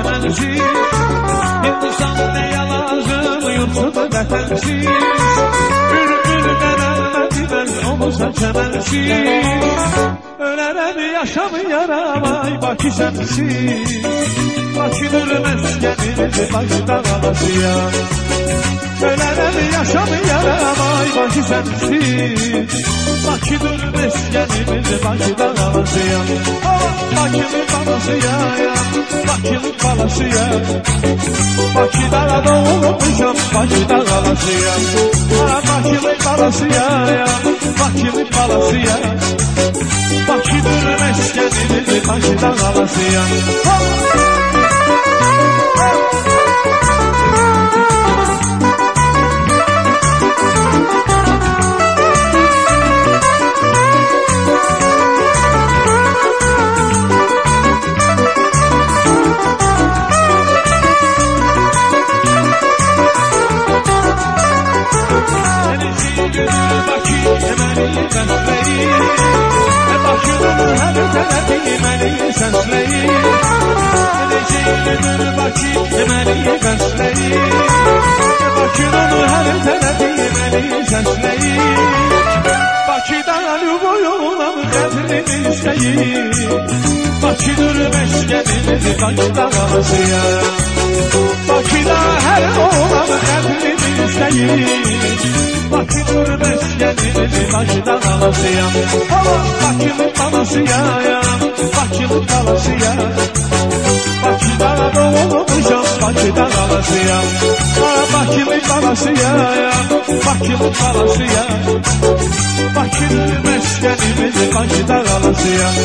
çəmənsiz. Hindistan nəyə lazım, yurtsudur vətənsiz. Bülbül qədəmə dinər, olursa çəmənsiz. Ölərəm yaşamayaram, ay Bakı sənsiz. Bakıdır məskənimiz, Bakıda qalasıyam. Ölərəm yaşamayaram, ay Bakı sənsiz. Bakıdır məskənimiz, Bakıda qalasıyam. Bakılı balasıyam, Bakılı balasıyam. Bakıda doğulmuşam, Bakıda qalasıyam. Bakılı balasıyam, Bakılı balasıyam. Bakıdır məskənimiz, Bakıda qalasıyam. Bakıdır məskənimiz, Bakıda qalasıyam. Bakıda hər oğlan qəlbini istəyir. Bakıdır məskənimiz, Bakıda qalasıyam. Bakılı balasıyam, Bakılı balasıyam. Bakıda doğulmuşam, Bakıda qalasıyam. Bakılı balasıyam, Bakılı balasıyam. Bakıdır məskənimiz, Bakıda qalasıyam.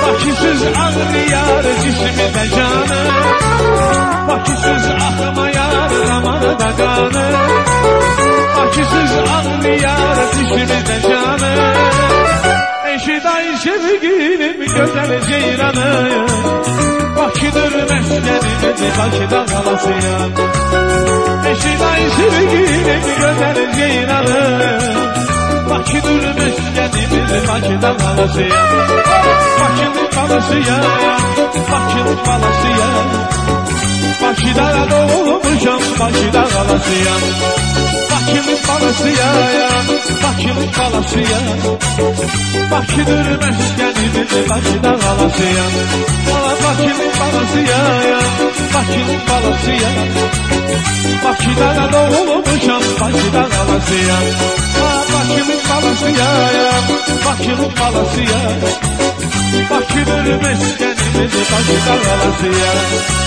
Bakısız ağrıyar cismimdə canı. Bakısız axmayar damarda qanı. Bakısız ağrıyar cismimdə canı. Eşiday sevgilim gözəl ceyranı. Bakıdır məskənimiz, Bakıda qalasıyam. Eşiday sevgilim gözəl ceyranı. Bakıdır məskənimiz, Bakıda qalasıyam. Bakılı balasıyam, Bakılı balasıyam. Bakıda doğulmuşam, Bakıda qalasıyam. Bakılı balasıyam, Bakılı balasıyam. Bakıdır məskənimiz, Bakıda qalasıyam. Bakılı balasıyam, Bakılı balasıyam. Bakıda doğulmuşam, Bakıda qalasıyam. Bakılı balasıyam, Bakılı balasıyam. Bakıdır məskənimiz, Bakıda qalasıyam.